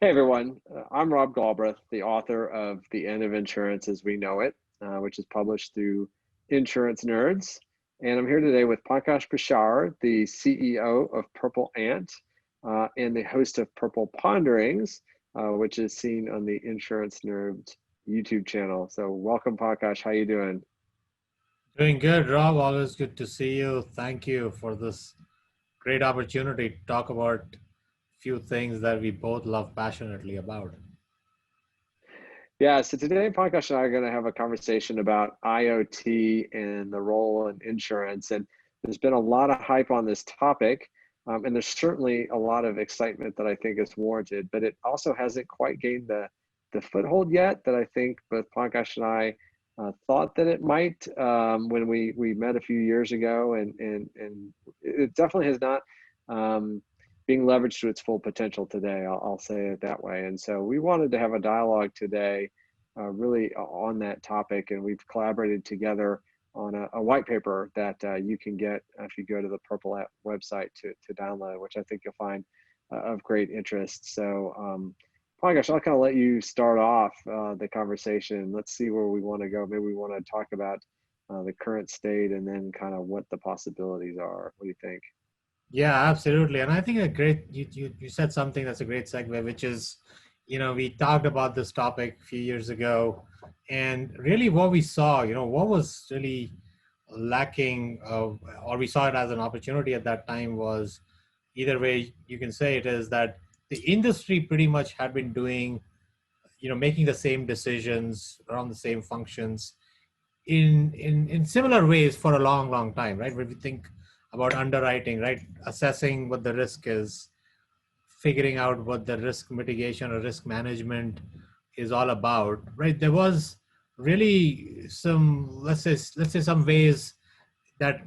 Hey everyone, I'm Rob Galbraith, the author of The End of Insurance as We Know It, which is published through Insurance Nerds. And I'm here today with Pankaj Parashar, the CEO of Purple Ant and the host of Purple Ponderings, which is seen on the Insurance Nerds YouTube channel. So welcome, Pankaj. How you doing? Doing good, Rob. Always good to see you. Thank you for this great opportunity to talk about a few things that we both love passionately about. Yeah, so today Pankaj and I are going to have a conversation about IoT and the role in insurance. And there's been a lot of hype on this topic, and there's certainly a lot of excitement that I think is warranted, but it also hasn't quite gained the foothold yet that I think both Pankaj and I thought that it might when we met a few years ago, and it definitely has not being leveraged to its full potential today. I'll say it that way. And so we wanted to have a dialogue today really on that topic, and we've collaborated together on a white paper that you can get if you go to the Purple App website to download, which I think you'll find of great interest. So Pankaj, I'll kind of let you start off the conversation. Let's see where we want to go. Maybe we want to talk about the current state and then kind of what the possibilities are. What do you think? Yeah, absolutely. And I think you said something that's a great segue, which is, we talked about this topic a few years ago, and really what we saw, what was really lacking, or we saw it as an opportunity at that time was either way you can say it is that the industry pretty much had been doing making the same decisions around the same functions in similar ways for a long time, right? When we think about underwriting, right, assessing what the risk is, figuring out what the risk mitigation or risk management is all about, right? There was really some, let's say some ways that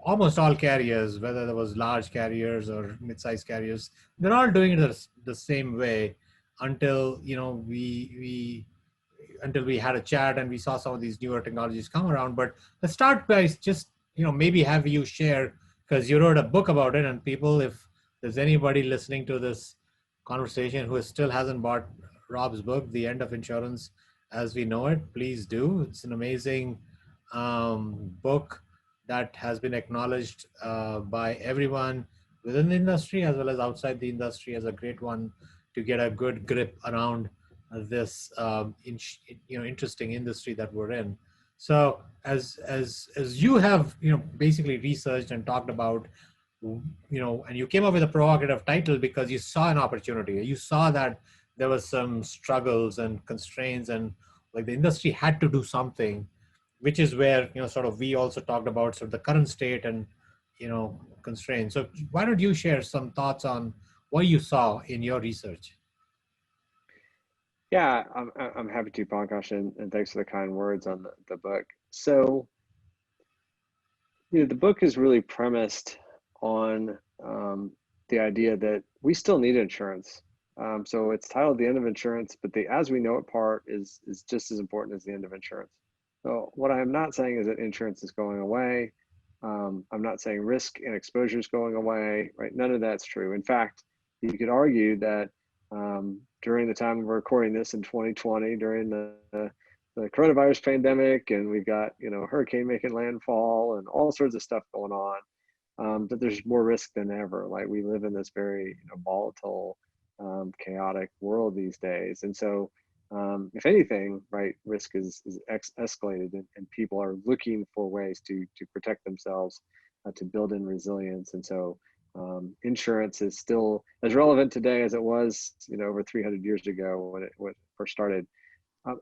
almost all carriers, whether there was large carriers or mid-sized carriers, they're all doing it the same way until we had a chat and we saw some of these newer technologies come around. But let's start by just maybe have you share, because you wrote a book about it, and people, if there's anybody listening to this conversation who still hasn't bought Rob's book, The End of Insurance as We Know It, please do. It's an amazing book that has been acknowledged by everyone within the industry as well as outside the industry as a great one to get a good grip around this interesting industry that we're in. So as you have basically researched and talked about, and you came up with a provocative title because you saw an opportunity. You saw that there was some struggles and constraints, and like the industry had to do something, which is where sort of we also talked about sort of the current state and constraints. So why don't you share some thoughts on what you saw in your research? Yeah, I'm happy to, Pankaj, and thanks for the kind words on the book. So, the book is really premised on the idea that we still need insurance. So it's titled The End of Insurance, but the as we know it part is just as important as the end of insurance. So what I'm not saying is that insurance is going away. I'm not saying risk and exposure is going away, right? None of that's true. In fact, you could argue that during the time we're recording this in 2020, during the coronavirus pandemic, and we've got hurricane making landfall and all sorts of stuff going on, that there's more risk than ever. Like we live in this very volatile, chaotic world these days, and so if anything, right, risk is escalated, and people are looking for ways to protect themselves, to build in resilience, and so insurance is still as relevant today as it was over 300 years ago when it first started.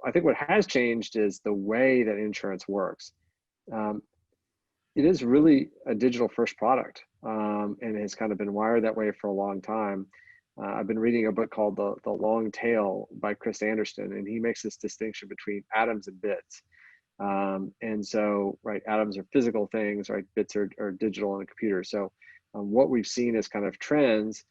I think what has changed is the way that insurance works. It is really a digital first product, and has kind of been wired that way for a long time. I've been reading a book called The Long Tail by Chris Anderson, and he makes this distinction between atoms and bits. And so, right, atoms are physical things, right? Bits are digital in a computer. So what we've seen as kind of trends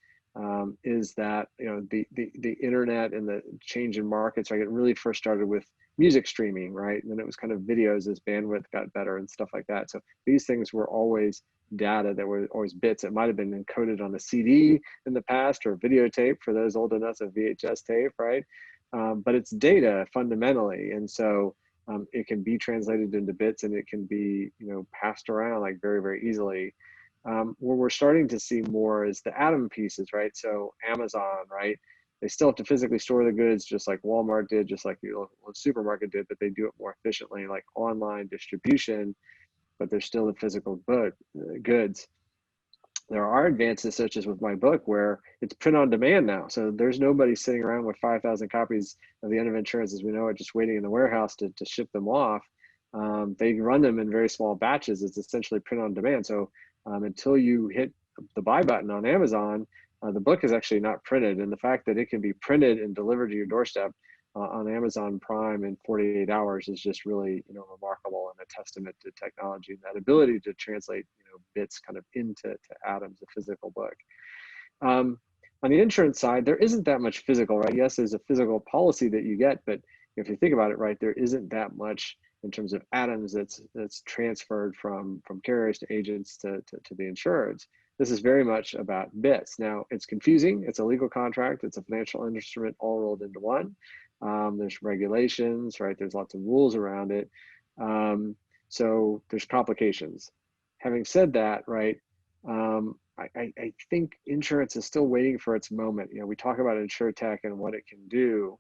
is that the internet and the change in markets, right, it really first started with music streaming, right? And then it was kind of videos as bandwidth got better and stuff like that. So these things were always data that were always bits. It might have been encoded on a CD in the past, or videotape for those old enough, a VHS tape, right? But it's data fundamentally. And so it can be translated into bits, and it can be, passed around like very, very easily. What we're starting to see more is the atom pieces, right? So Amazon, right? They still have to physically store the goods, just like Walmart did, just like the supermarket did, but they do it more efficiently, like online distribution, but there's still the physical goods. There are advances, such as with my book, where it's print on demand now. So there's nobody sitting around with 5,000 copies of the end of insurance as we know it, just waiting in the warehouse to ship them off. They run them in very small batches. It's essentially print on demand. So until you hit the buy button on Amazon, the book is actually not printed. And the fact that it can be printed and delivered to your doorstep on Amazon Prime in 48 hours is just really, remarkable, and a testament to technology and that ability to translate, bits kind of into atoms, a physical book. On the insurance side, there isn't that much physical, right? Yes, there's a physical policy that you get, but if you think about it, right, there isn't that much in terms of atoms that's transferred from carriers to agents to the insureds. This is very much about bits. Now, it's confusing. It's a legal contract. It's a financial instrument all rolled into one. There's regulations, right? There's lots of rules around it. So there's complications. Having said that, right, I think insurance is still waiting for its moment. We talk about InsurTech and what it can do,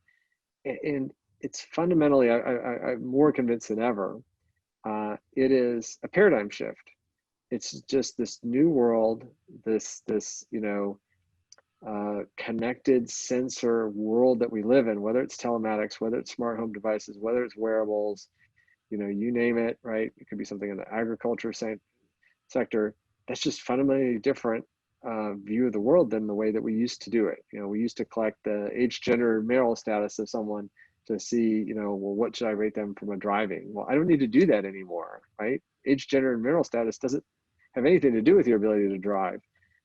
and it's fundamentally, I'm more convinced than ever, it is a paradigm shift. It's just this new world, this connected sensor world that we live in, whether it's telematics, whether it's smart home devices, whether it's wearables, you name it, right? It could be something in the agriculture sector. That's just fundamentally different view of the world than the way that we used to do it. We used to collect the age, gender, marital status of someone to see, well, what should I rate them from a driving? Well, I don't need to do that anymore, right? Age, gender, and marital status doesn't have anything to do with your ability to drive.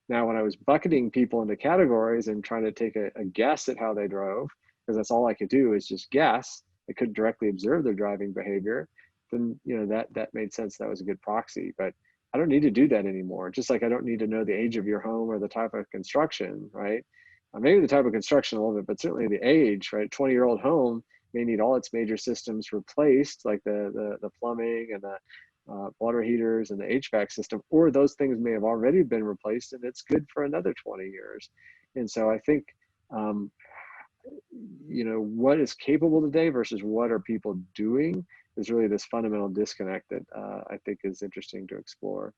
Now, when I was bucketing people into categories and trying to take a guess at how they drove, because that's all I could do is just guess, I couldn't directly observe their driving behavior, then that made sense. That was a good proxy. But I don't need to do that anymore. Just like I don't need to know the age of your home or the type of construction, right? Maybe the type of construction a little bit, but certainly the age, right? 20-year-old home may need all its major systems replaced, like the plumbing and the water heaters and the HVAC system, or those things may have already been replaced and it's good for another 20 years. And so I think, what is capable today versus what are people doing is really this fundamental disconnect that I think is interesting to explore.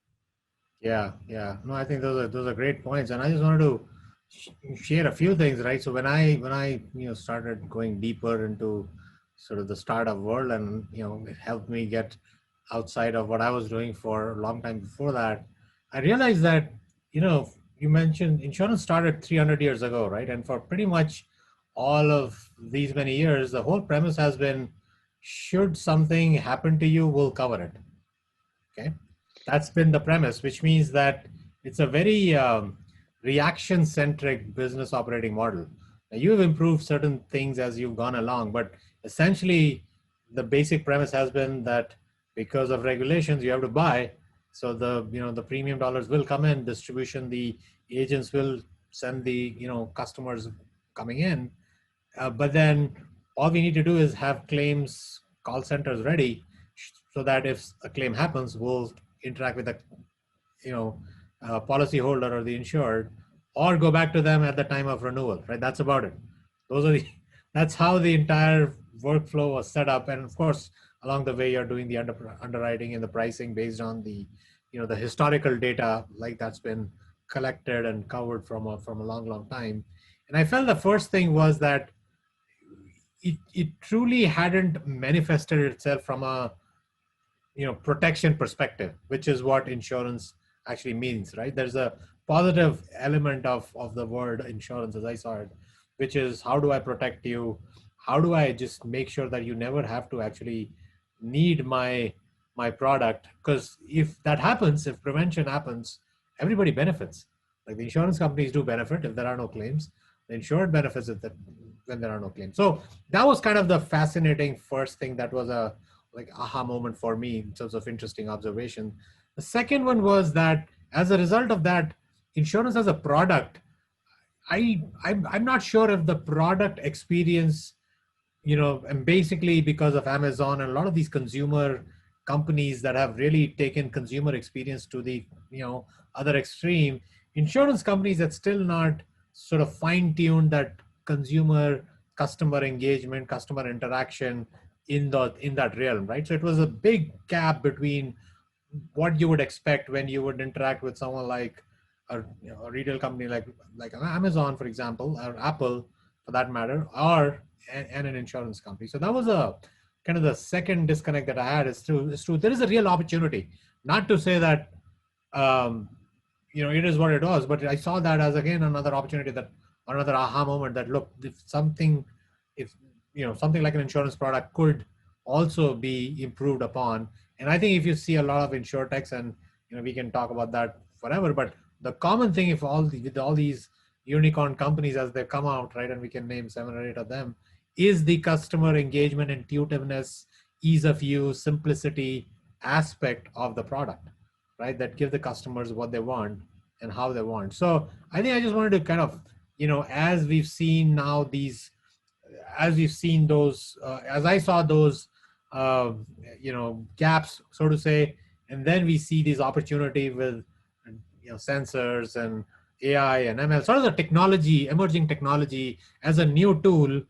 Yeah. No, I think those are great points, and I just wanted to share a few things, right? So when I started going deeper into sort of the startup world, and it helped me get outside of what I was doing for a long time before that, I realized that you mentioned insurance started 300 years ago, right? And for pretty much all of these many years, the whole premise has been, should something happen to you, we'll cover it. Okay, that's been the premise, which means that it's a very reaction-centric business operating model. Now, you've improved certain things as you've gone along, but essentially the basic premise has been that because of regulations, you have to buy. So the premium dollars will come in, distribution, the agents will send the customers coming in, but then all we need to do is have claims call centers ready, so that if a claim happens, we'll interact with the policyholder or the insured, or go back to them at the time of renewal. Right, that's about it. That's how the entire workflow was set up, and of course, along the way, you're doing the underwriting and the pricing based on the the historical data, like that's been collected and covered from a long time. And I felt the first thing was that it truly hadn't manifested itself from a protection perspective, which is what insurance actually means, right? There's a positive element of the word insurance, as I saw it, which is, how do I protect you? How do I just make sure that you never have to actually need my product? Because if that happens, if prevention happens, everybody benefits. Like, the insurance companies do benefit if there are no claims, The insured benefits it that when there are no claims. So that was kind of the fascinating first thing that was a like aha moment for me in terms of interesting observation. The second one was that as a result of that, insurance as a product, I'm not sure if the product experience, and basically because of Amazon and a lot of these consumer companies that have really taken consumer experience to the other extreme, insurance companies that still not sort of fine-tuned that consumer customer engagement, customer interaction in that realm, right? So it was a big gap between what you would expect when you would interact with someone like a retail company like Amazon, for example, or Apple, for that matter, or and an insurance company. So that was a kind of the second disconnect that I had. Is true. There is a real opportunity. Not to say that um, it is what it was, but I saw that as again another opportunity, that another aha moment, that look, if something like an insurance product could also be improved upon. And I think if you see a lot of insurtechs, and we can talk about that forever, but the common thing, if with all these unicorn companies as they come out, right, and we can name 7 or 8 of them, is the customer engagement, intuitiveness, ease of use, simplicity aspect of the product, right, that give the customers what they want and how they want. So I think I just wanted to kind of, as we've seen now as we've seen those, as I saw those, uh, gaps, so to say, and then we see these opportunity with, sensors and AI and ML, sort of the technology, emerging technology as a new tool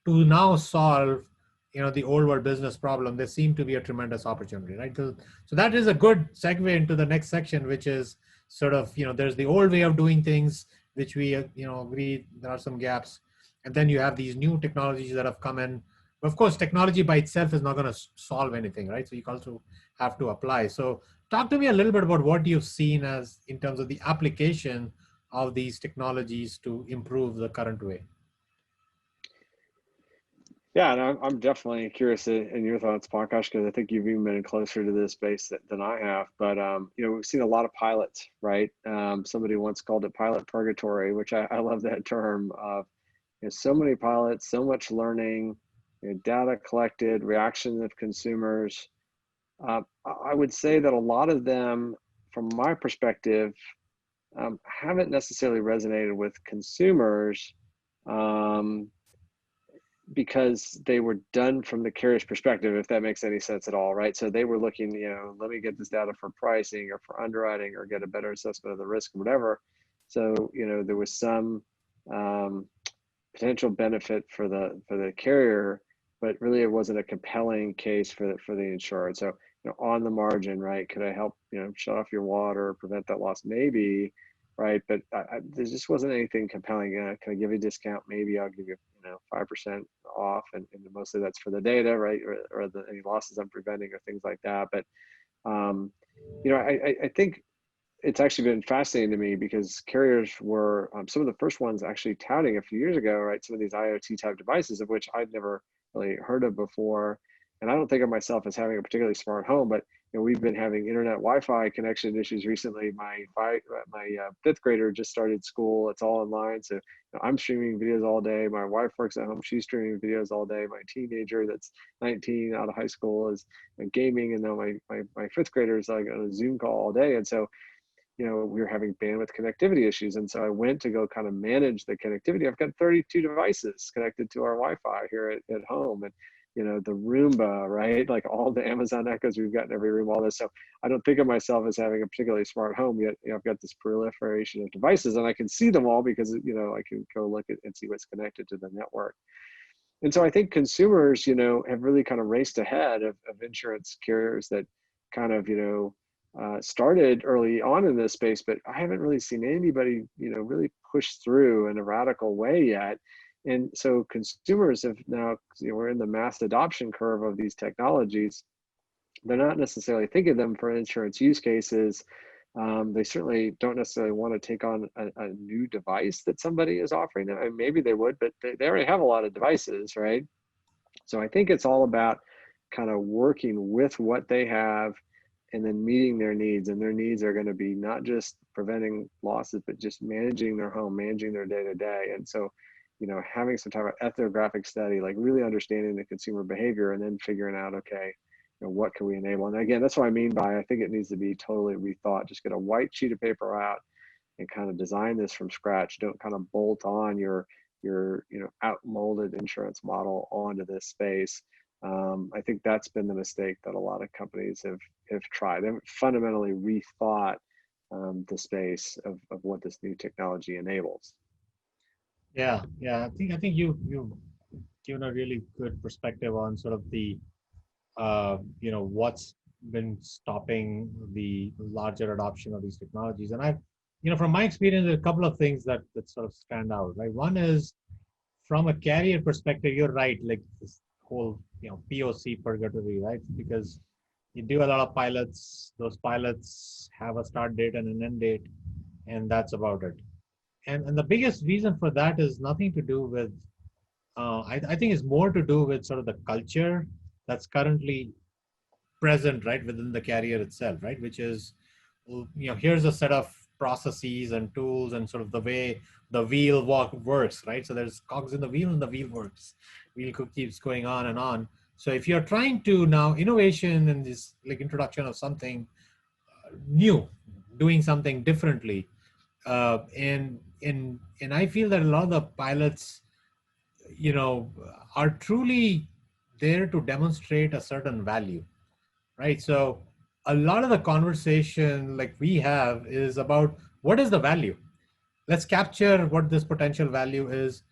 to now solve, the old world business problem. There seem to be a tremendous opportunity, right? So that is a good segue into the next section, which is sort of, there's the old way of doing things, which we, agree there are some gaps. And then you have these new technologies that have come in. Of course, technology by itself is not going to solve anything, right? So you also have to apply. So talk to me a little bit about what you've seen as in terms of the application of these technologies to improve the current way. Yeah, and I'm definitely curious in your thoughts, Pankaj, because I think you've even been closer to this space than I have. But we've seen a lot of pilots, right? Somebody once called it pilot purgatory, which I love that term. Of so many pilots, so much learning, data collected, reaction of consumers. I would say that a lot of them, from my perspective, haven't necessarily resonated with consumers. Because they were done from the carrier's perspective, if that makes any sense at all, right? So they were looking, let me get this data for pricing or for underwriting or get a better assessment of the risk or whatever. So, there was some potential benefit for the carrier, but really it wasn't a compelling case for the insurer. So, on the margin, right? Could I help, shut off your water, prevent that loss? Maybe, right? But there just wasn't anything compelling. Can I give you a discount? Maybe I'll give you, 5% off, and mostly that's for the data, right? Or any losses I'm preventing or things like that. But I think it's actually been fascinating to me because carriers were some of the first ones actually touting a few years ago, right? Some of these IoT type devices, of which I'd never really heard of before. And I don't think of myself as having a particularly smart home, but we've been having internet Wi-Fi connection issues recently. My fifth grader just started school; it's all online, so I'm streaming videos all day. My wife works at home; she's streaming videos all day. My teenager, that's 19, out of high school, is gaming, and now my fifth grader is like on a Zoom call all day. And so we were having bandwidth connectivity issues. And so I went to go kind of manage the connectivity. I've got 32 devices connected to our Wi-Fi here at home. And, the Roomba, right? Like all the Amazon Echoes we've got in every room, all this. So I don't think of myself as having a particularly smart home yet. I've got this proliferation of devices and I can see them all because, I can go look at and see what's connected to the network. And so I think consumers, have really kind of raced ahead of insurance carriers that kind of, started early on in this space, but I haven't really seen anybody, really push through in a radical way yet. And so consumers have now, we're in the mass adoption curve of these technologies. They're not necessarily thinking of them for insurance use cases. They certainly don't necessarily want to take on a new device that somebody is offering them. And maybe they would, but they already have a lot of devices, right? So I think it's all about kind of working with what they have, and then meeting their needs. And their needs are going to be not just preventing losses, but just managing their home, managing their day to day. And so, having some type of ethnographic study, like really understanding the consumer behavior and then figuring out, okay, what can we enable? And again, that's what I mean by, I think it needs to be totally rethought. Just get a white sheet of paper out and kind of design this from scratch. Don't kind of bolt on your outmolded insurance model onto this space. I think that's been the mistake that a lot of companies have tried. They've fundamentally rethought the space of what this new technology enables. Yeah. I think you've given a really good perspective on sort of the what's been stopping the larger adoption of these technologies. And from my experience, there are a couple of things that sort of stand out, right? One is from a carrier perspective, you're right, like this whole, POC purgatory, right? Because you do a lot of pilots, those pilots have a start date and an end date, and that's about it. And the biggest reason for that is nothing to do with, I think it's more to do with sort of the culture that's currently present right within the carrier itself, right? Which is, here's a set of processes and tools and sort of the way the wheel works, right? So there's cogs in the wheel and the wheel works. Wheel keeps going on and on. So if you're trying to now innovation and this like introduction of something new, doing something differently, and I feel that a lot of the pilots, are truly there to demonstrate a certain value, right? So a lot of the conversation like we have is about what is the value. Let's capture what this potential value is.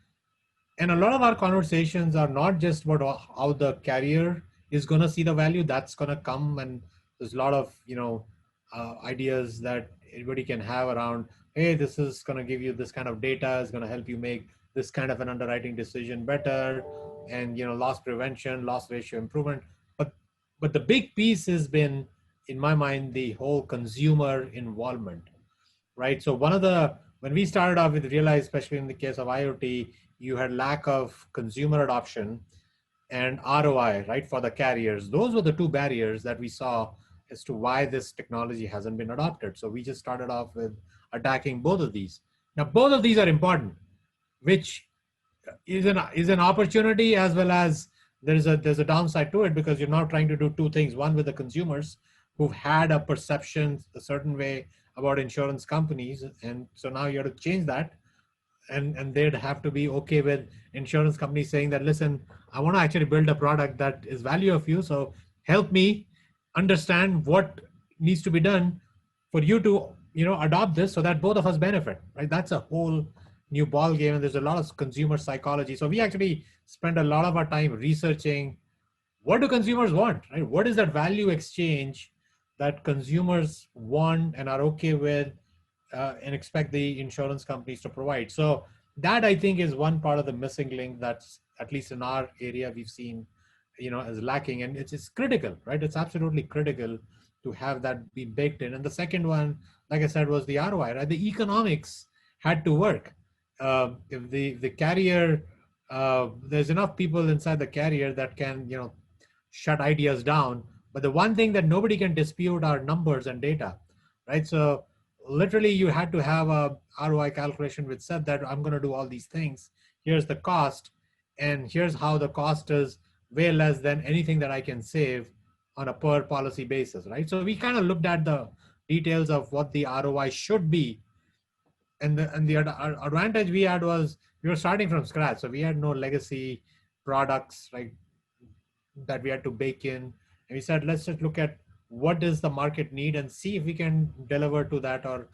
And a lot of our conversations are not just about how the carrier is going to see the value. That's going to come, and there's a lot of ideas that everybody can have around, hey, this is going to give you this kind of data, is going to help you make this kind of an underwriting decision better, and loss prevention, loss ratio improvement. But the big piece has been, in my mind, the whole consumer involvement, right? So when we started off with realize, especially in the case of IoT, you had lack of consumer adoption and ROI, right, for the carriers. Those were the two barriers that we saw as to why this technology hasn't been adopted. So we just started off with attacking both of these. Now, both of these are important, which is an opportunity as well as there's a downside to it, because you're now trying to do two things. One, with the consumers who've had a perception a certain way about insurance companies, and so now you have to change that, and they'd have to be okay with insurance companies saying that, listen, I want to actually build a product that is value of you, so help me understand what needs to be done for you to adopt this so that both of us benefit, right? That's a whole new ball game, and there's a lot of consumer psychology. So we actually spend a lot of our time researching, what do consumers want, right? What is that value exchange that consumers want and are okay with, and expect the insurance companies to provide? So that, I think, is one part of the missing link that's, at least in our area, we've seen as lacking, and it's critical, right? It's absolutely critical to have that be baked in. And the second one, like I said, was the ROI, right? The economics had to work. If the carrier, there's enough people inside the carrier that can shut ideas down, but the one thing that nobody can dispute are numbers and data, right? So literally you had to have a ROI calculation which said that I'm going to do all these things, here's the cost, and here's how the cost is way less than anything that I can save on a per policy basis, right? So we kind of looked at the details of what the ROI should be, and the advantage we had was we were starting from scratch, so we had no legacy products, right, that we had to bake in. And we said, let's just look at what does the market need and see if we can deliver to that, or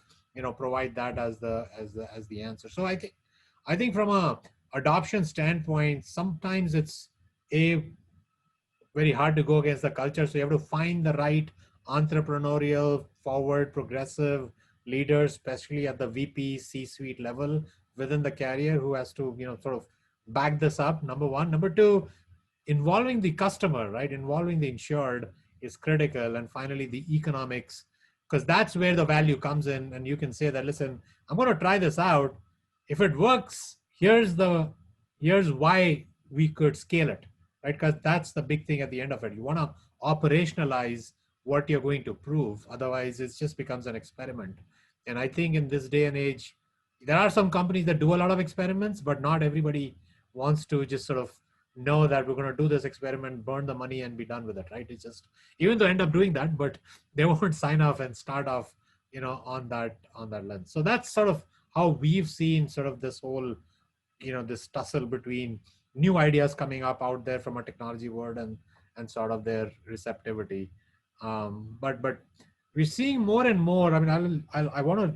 provide that as the answer. So I think from a adoption standpoint, sometimes it's very hard to go against the culture. So you have to find the right entrepreneurial, forward, progressive leaders, especially at the VP C-suite level within the carrier, who has to sort of back this up, number one. Number two, involving the customer, right? Involving the insured is critical. And finally, the economics, because that's where the value comes in. And you can say that, listen, I'm going to try this out. If it works, here's why we could scale it, right? Because that's the big thing at the end of it. You want to operationalize what you're going to prove. Otherwise, it just becomes an experiment. And I think in this day and age, there are some companies that do a lot of experiments, but not everybody wants to just sort of know that we're going to do this experiment, burn the money, and be done with it, right? It's just, even though end up doing that, but they won't sign off and start off, on that lens. So that's sort of how we've seen sort of this whole, this tussle between new ideas coming up out there from a technology world and sort of their receptivity. But we're seeing more and more. I mean, I want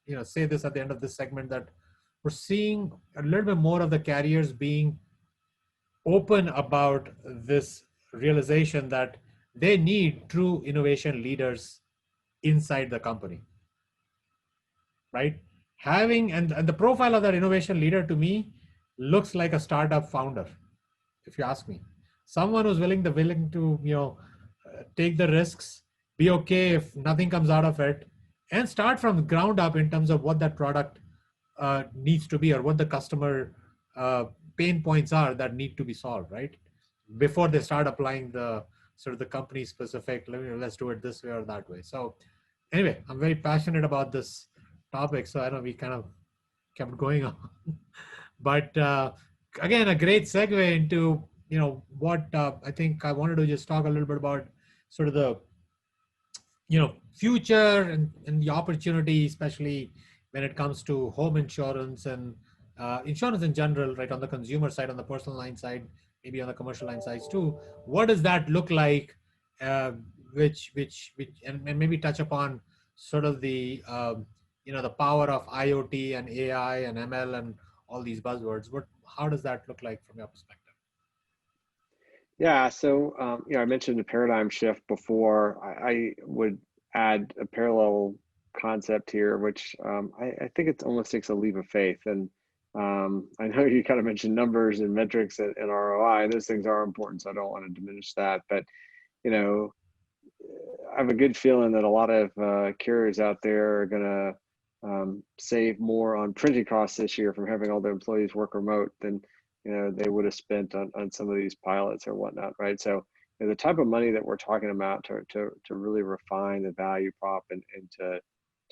to say this at the end of this segment, that we're seeing a little bit more of the carriers being open about this realization that they need true innovation leaders inside the company, right? Having and the profile of that innovation leader to me looks like a startup founder, if you ask me. Someone who's willing to take the risks, be okay if nothing comes out of it, and start from the ground up in terms of what that product needs to be, or what the customer uh, pain points are that need to be solved, right? Before they start applying the sort of the company specific, let's do it this way or that way. So anyway, I'm very passionate about this topic, so I know we kind of kept going on. But again, a great segue into what I think I wanted to just talk a little bit about, sort of the future and the opportunity, especially when it comes to home insurance and insurance in general, right? On the consumer side, on the personal line side, maybe on the commercial line sides too. What does that look like? Which and maybe touch upon sort of the the power of IoT and AI and ML and all these buzzwords. How does that look like from your perspective? Yeah, so I mentioned a paradigm shift before. I would add a parallel concept here, which I think it almost takes a leap of faith. And I know you kind of mentioned numbers and metrics and ROI. Those things are important, so I don't want to diminish that. But you know, I have a good feeling that a lot of carriers out there are going to save more on printing costs this year from having all their employees work remote than they would have spent on some of these pilots or whatnot, right? So the type of money that we're talking about to really refine the value prop and to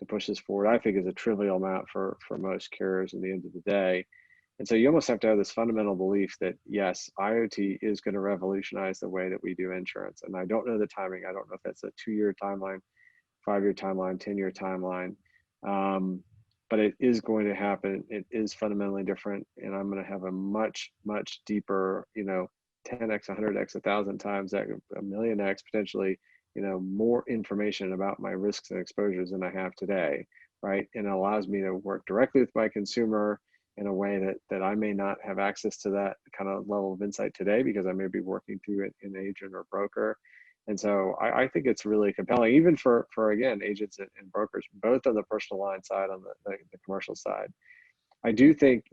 push this forward, I think is a trivial amount for most carriers in the end of the day. And so you almost have to have this fundamental belief that yes, IoT is going to revolutionize the way that we do insurance. And I don't know the timing. I don't know if that's a 2-year timeline, 5-year timeline, 10-year timeline. But it is going to happen. It is fundamentally different. And I'm going to have a much, much deeper, 10x, 100x, 1,000 times that, a million X potentially, more information about my risks and exposures than I have today, right? And it allows me to work directly with my consumer in a way that I may not have access to that kind of level of insight today because I may be working through an agent or broker. And so I think it's really compelling, even for again, agents and brokers, both on the personal line side, on the commercial side. I do think,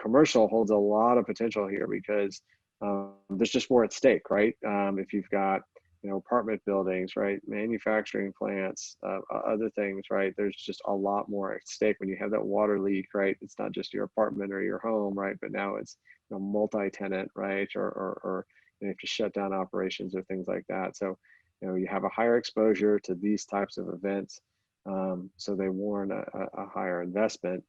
commercial holds a lot of potential here because there's just more at stake, right? If you've got, apartment buildings, right? Manufacturing plants, other things, right? There's just a lot more at stake when you have that water leak, right? It's not just your apartment or your home, right? But now it's multi-tenant, right? Or you have to shut down operations or things like that. So, you have a higher exposure to these types of events. So they warrant a higher investment.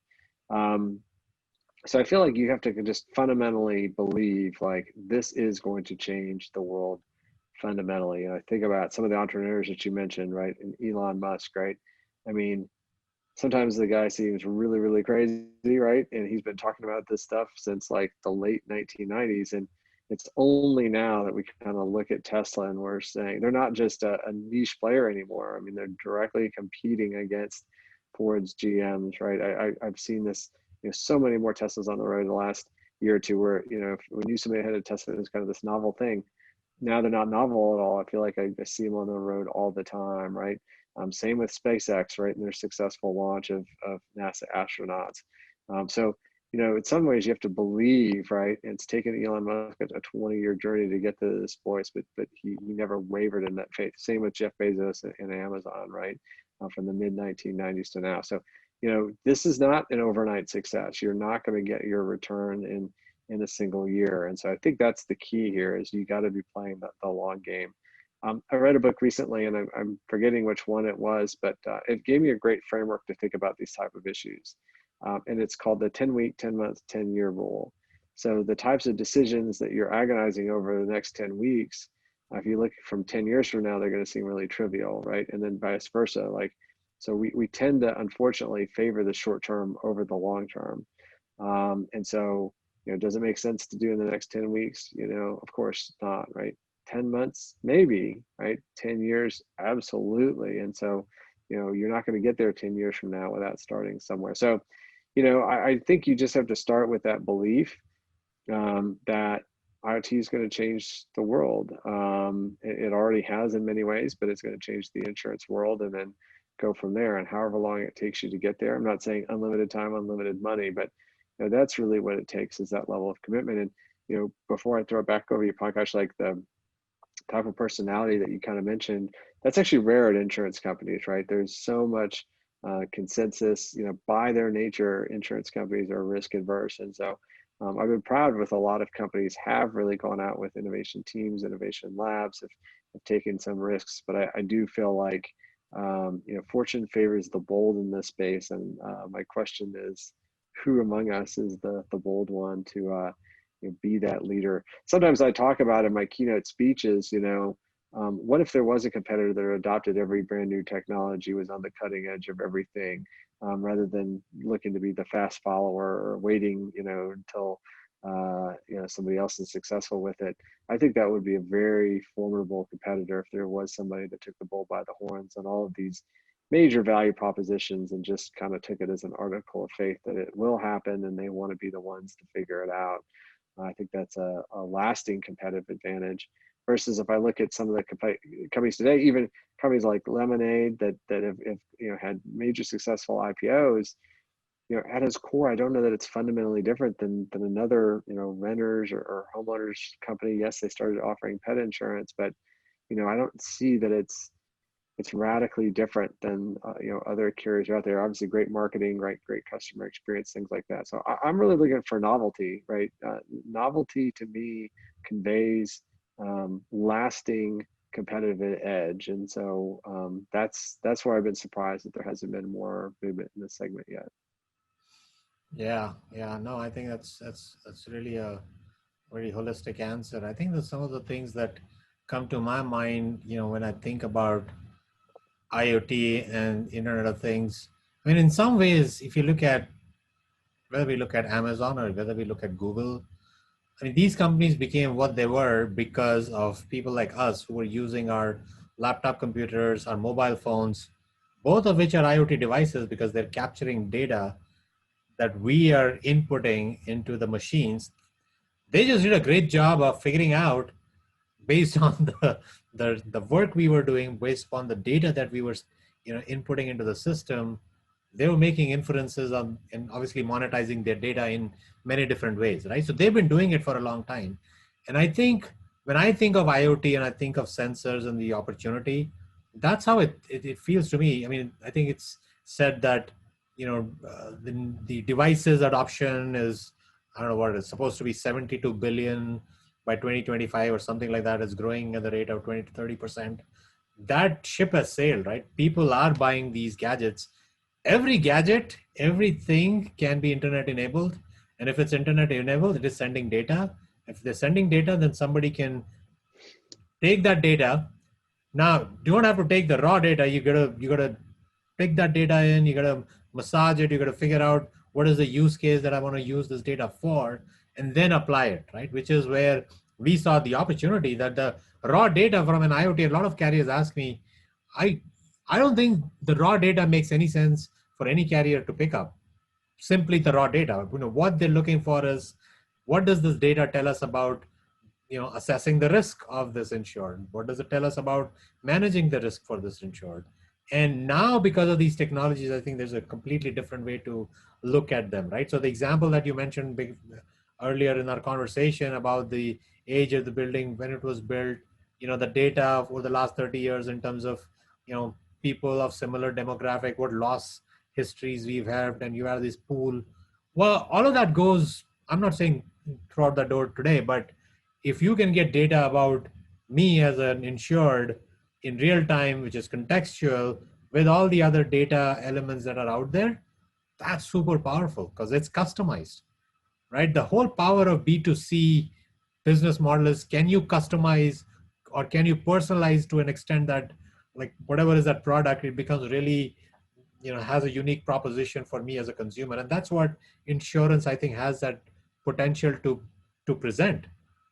So I feel like you have to just fundamentally believe like this is going to change the world fundamentally. And I think about some of the entrepreneurs that you mentioned, right? And Elon Musk, right? I mean, sometimes the guy seems really, really crazy, right? And he's been talking about this stuff since like the late 1990s. And it's only now that we kind of look at Tesla and we're saying they're not just a niche player anymore. I mean, they're directly competing against Ford's, GMs, right? I've seen this, so many more Teslas on the road in the last year or two where, if we knew somebody had a Tesla, it was kind of this novel thing. Now they're not novel at all. I feel like I see them on the road all the time, right? Same with SpaceX, right? And their successful launch of NASA astronauts. So, in some ways you have to believe, right? And it's taken Elon Musk a 20-year journey to get to this place, but he never wavered in that faith. Same with Jeff Bezos and Amazon, right? From the mid 1990s to now. So, this is not an overnight success. You're not going to get your return in a single year. And so I think that's the key here is you got to be playing the long game. I read a book recently, and I'm forgetting which one it was, but it gave me a great framework to think about these type of issues. And it's called the 10-week, 10-month, 10-year rule. So the types of decisions that you're agonizing over the next 10 weeks, if you look from 10 years from now, they're going to seem really trivial, right? And then vice versa. Like, so we tend to unfortunately favor the short term over the long term. And so, does it make sense to do in the next 10 weeks? Of course not, right? 10 months, maybe, right? 10 years, absolutely. And so, you're not going to get there 10 years from now without starting somewhere. So, I think you just have to start with that belief that IoT is going to change the world. It already has in many ways, but it's going to change the insurance world, and then go from there. And however long it takes you to get there, I'm not saying unlimited time, unlimited money, but that's really what it takes, is that level of commitment. And before I throw it back over to you, Pankaj, like the type of personality that you kind of mentioned, that's actually rare at insurance companies, right? There's so much consensus, by their nature, insurance companies are risk adverse. And so I've been proud with a lot of companies have really gone out with innovation teams, innovation labs, have taken some risks, but I do feel like, fortune favors the bold in this space. And my question is, who among us is the bold one to be that leader? Sometimes I talk about in my keynote speeches, what if there was a competitor that adopted every brand new technology, was on the cutting edge of everything, rather than looking to be the fast follower or waiting, until somebody else is successful with it. I think that would be a very formidable competitor if there was somebody that took the bull by the horns on all of these major value propositions and just kind of took it as an article of faith that it will happen, and they want to be the ones to figure it out. I think that's a lasting competitive advantage. Versus if I look at some of the companies today, even companies like Lemonade that have had major successful IPOs, at its core, I don't know that it's fundamentally different than another renters or homeowners company. Yes, they started offering pet insurance, but I don't see that it's radically different than other carriers out there. Obviously, great marketing, right? Great customer experience, things like that. So I'm really looking for novelty, right? Novelty to me conveys lasting competitive edge, and so that's where I've been surprised that there hasn't been more movement in this segment yet. Yeah, no, I think that's really a very holistic answer. I think that some of the things that come to my mind, when I think about IoT and Internet of Things. I mean, in some ways, if you look at whether we look at Amazon or whether we look at Google, I mean, these companies became what they were because of people like us who were using our laptop computers, our mobile phones, both of which are IoT devices because they're capturing data that we are inputting into the machines. They just did a great job of figuring out, based on the work we were doing, based on the data that we were inputting into the system. They were making inferences on and obviously monetizing their data in many different ways, right? So they've been doing it for a long time. And I think when I think of IoT and I think of sensors and the opportunity, that's how it feels to me. I mean, I think it's said that the devices adoption is, I don't know what it is, supposed to be 72 billion by 2025 or something like that. Is growing at the rate of 20 to 30%. That ship has sailed, right? People are buying these gadgets. Every gadget, everything can be internet enabled. And if it's internet enabled, it is sending data. If they're sending data, then somebody can take that data. Now, you don't have to take the raw data. You gotta pick that data in. You gotta massage it. You gotta figure out what is the use case that I want to use this data for, and then apply it, right? Which is where we saw the opportunity that the raw data from an IoT. A lot of carriers ask me, I I don't think the raw data makes any sense for any carrier to pick up. Simply the raw data. What they're looking for is, what does this data tell us about assessing the risk of this insured? What does it tell us about managing the risk for this insured? And now, because of these technologies, I think there's a completely different way to look at them, right? So the example that you mentioned earlier in our conversation about the age of the building, when it was built, the data for the last 30 years in terms of, people of similar demographic, what loss histories we've had, and you have this pool. Well, all of that goes, I'm not saying throughout the door today, but if you can get data about me as an insured in real time, which is contextual, with all the other data elements that are out there, that's super powerful because it's customized, right? The whole power of B2C business model is, can you customize or can you personalize to an extent that, like, whatever is that product, it becomes really, has a unique proposition for me as a consumer. And that's what insurance, I think, has that potential to present,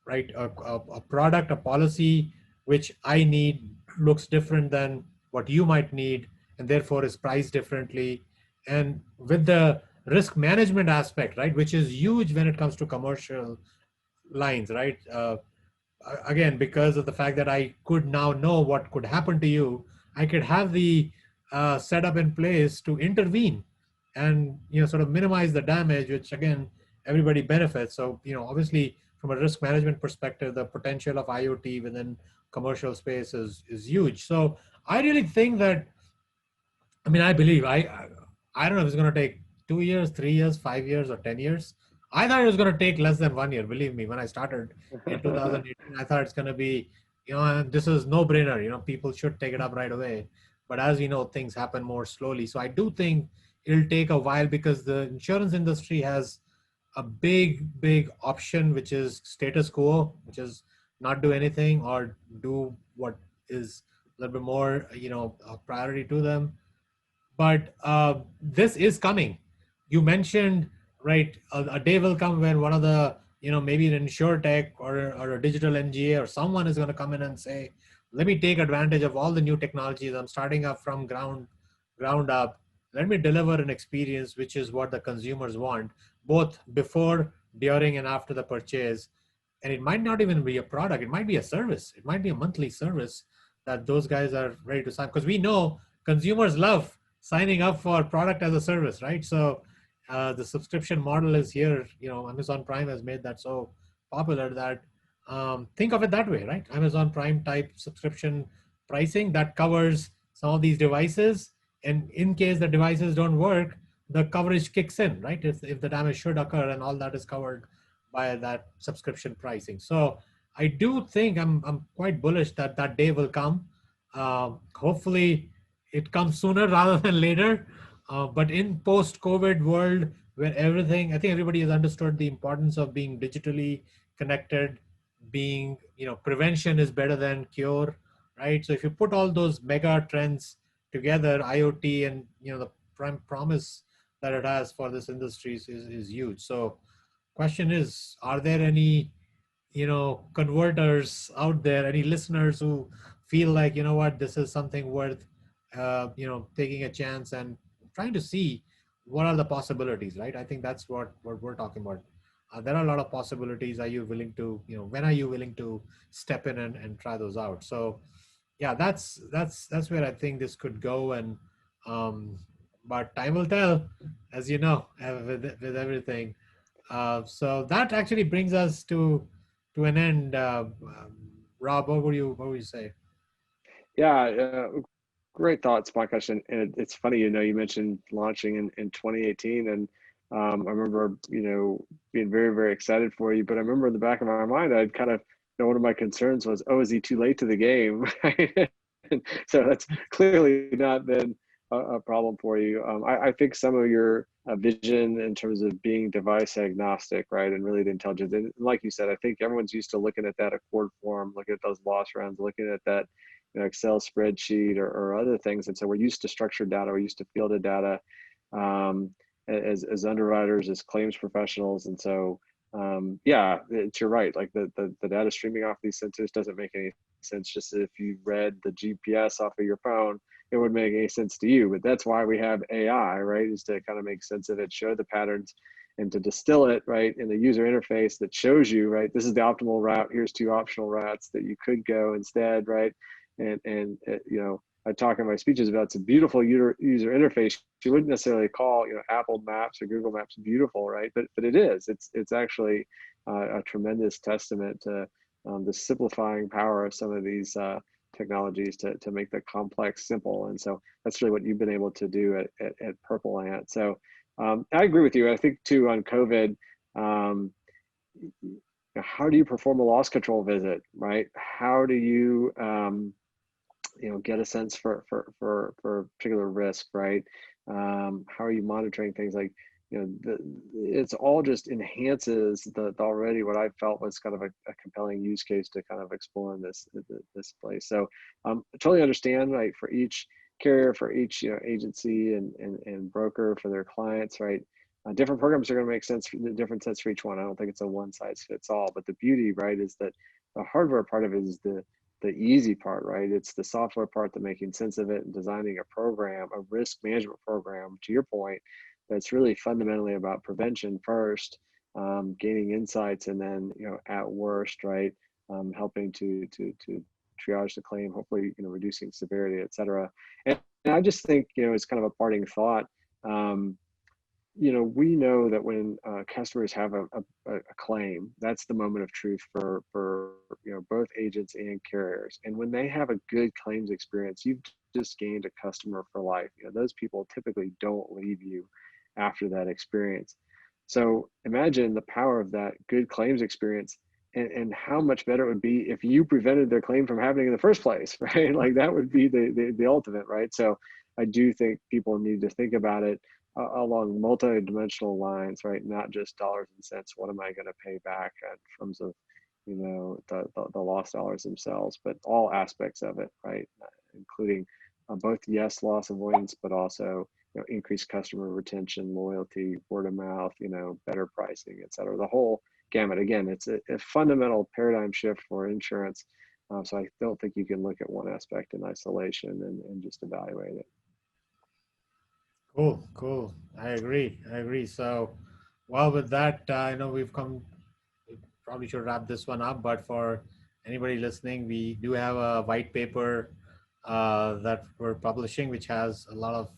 right? A product, a policy which I need looks different than what you might need, and therefore is priced differently. And with the risk management aspect, right, which is huge when it comes to commercial lines, right? Again, because of the fact that I could now know what could happen to you, I could have the setup in place to intervene and, sort of minimize the damage, which again, everybody benefits. So, obviously from a risk management perspective, the potential of IoT within commercial space is huge. So I really think that, I mean, I believe I don't know if it's going to take 2 years, 3 years, 5 years, or 10 years. I thought it was going to take less than 1 year. Believe me, when I started in 2018, I thought it's going to be, this is no brainer. People should take it up right away. But as we know, things happen more slowly. So I do think it'll take a while because the insurance industry has a big option, which is status quo, which is not do anything or do what is a little bit more, a priority to them. But this is coming. You mentioned, right, a day will come when one of the, maybe an insurtech or a digital NGA or someone is going to come in and say, let me take advantage of all the new technologies. I'm starting up from ground up. Let me deliver an experience which is what the consumers want, both before, during, and after the purchase. And it might not even be a product. It might be a service. It might be a monthly service that those guys are ready to sign, because we know consumers love signing up for product as a service, right? So the subscription model is here. Amazon Prime has made that so popular that, think of it that way, right? Amazon Prime type subscription pricing that covers some of these devices, and in case the devices don't work, the coverage kicks in, right? If the damage should occur, and all that is covered by that subscription pricing. So I do think I'm quite bullish that that day will come. Hopefully it comes sooner rather than later. But in post-COVID world, where everything, I think everybody has understood the importance of being digitally connected, being, prevention is better than cure, right? So if you put all those mega trends together, IoT and, the promise that it has for this industry is huge. So question is, are there any, converters out there, any listeners who feel like, what, this is something worth, taking a chance and trying to see what are the possibilities, right? I think that's what we're talking about. There are a lot of possibilities. Are you willing to, when are you willing to step in and try those out? So yeah, that's where I think this could go. And but time will tell, as you know, with everything. So that actually brings us to an end. Rob, what would you say? Yeah, great thoughts, Pankaj. And it's funny, you mentioned launching in 2018, and I remember, being very, very excited for you. But I remember in the back of my mind, I'd kind of, one of my concerns was, oh, is he too late to the game? And so that's clearly not been a problem for you. I think some of your vision in terms of being device agnostic, right, and really the intelligence. And like you said, I think everyone's used to looking at that Accord form, looking at those loss runs, looking at that, Excel spreadsheet or other things. And so we're used to structured data, we're used to fielded data, as underwriters, as claims professionals. And so, yeah, you're right. Like the data streaming off these sensors doesn't make any sense. Just if you read the GPS off of your phone, it would make any sense to you. But that's why we have AI, right? Is to kind of make sense of it, show the patterns, and to distill it, right, in the user interface that shows you, right, this is the optimal route. Here's two optional routes that you could go instead, right? And I talk in my speeches about, it's a beautiful user interface. You wouldn't necessarily call, Apple Maps or Google Maps beautiful, right? But it is. It's actually a tremendous testament to the simplifying power of some of these technologies to make the complex simple. And so that's really what you've been able to do at Purple Ant. So I agree with you. I think too on COVID. how do you perform a loss control visit, right? How do you, get a sense for particular risk, right? How are you monitoring things like, it's all just enhances the already what I felt was kind of a compelling use case to kind of explore in this place. So I totally understand, right? For each carrier, for each agency and broker, for their clients, right? Different programs are going to make different sense for each one. I don't think it's a one size fits all. But the beauty, right, is that the hardware part of it is the easy part, right? It's the software part, the making sense of it and designing a program, a risk management program, to your point, that's really fundamentally about prevention first, gaining insights, and then, at worst, right, helping to triage the claim, hopefully, reducing severity, et cetera. And I just think, it's kind of a parting thought. We know that when customers have a claim, that's the moment of truth for both agents and carriers. And when they have a good claims experience, you've just gained a customer for life. Those people typically don't leave you after that experience. So imagine the power of that good claims experience, and how much better it would be if you prevented their claim from happening in the first place, right? Like that would be the ultimate, right? So I do think people need to think about it along multi-dimensional lines, right? Not just dollars and cents. What am I going to pay back in terms of, the lost dollars themselves, but all aspects of it, right? Including both, yes, loss avoidance, but also, increased customer retention, loyalty, word of mouth, better pricing, et cetera. The whole gamut. Again, it's a fundamental paradigm shift for insurance. So I don't think you can look at one aspect in isolation and just evaluate it. Cool. I agree. So, well, with that, I know we probably should wrap this one up, but for anybody listening, we do have a white paper that we're publishing, which has a lot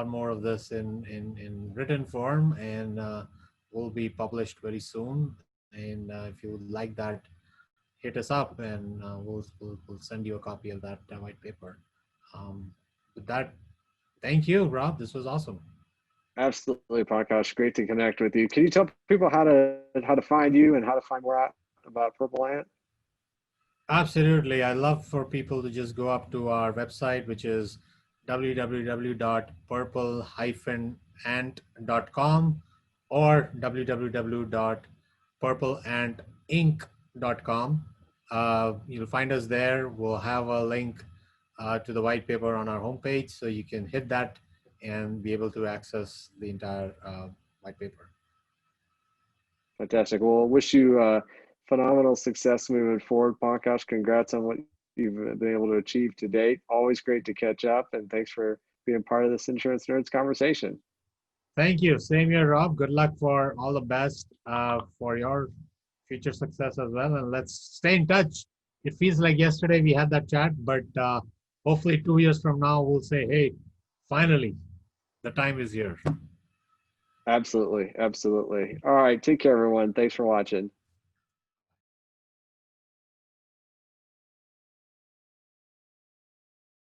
more of this in written form, and will be published very soon. And if you would like that, hit us up, and we'll send you a copy of that white paper. With that, thank you, Rob. This was awesome. Absolutely, Pankaj. Great to connect with you. Can you tell people how to find you and how to find more out about Purple Ant? Absolutely. I love for people to just go up to our website, which is www.purple-ant.com or www.purpleantinc.com. You'll find us there. We'll have a link to the white paper on our homepage, so you can hit that and be able to access the entire white paper. Fantastic. Well, wish you phenomenal success moving forward, Pankaj. Congrats on what you've been able to achieve to date. Always great to catch up, and thanks for being part of this Insurance Nerds conversation. Thank you. Same here, Rob. Good luck for all the best for your future success as well. And let's stay in touch. It feels like yesterday we had that chat, but hopefully 2 years from now, we'll say, hey, finally, the time is here. Absolutely. All right. Take care, everyone. Thanks for watching.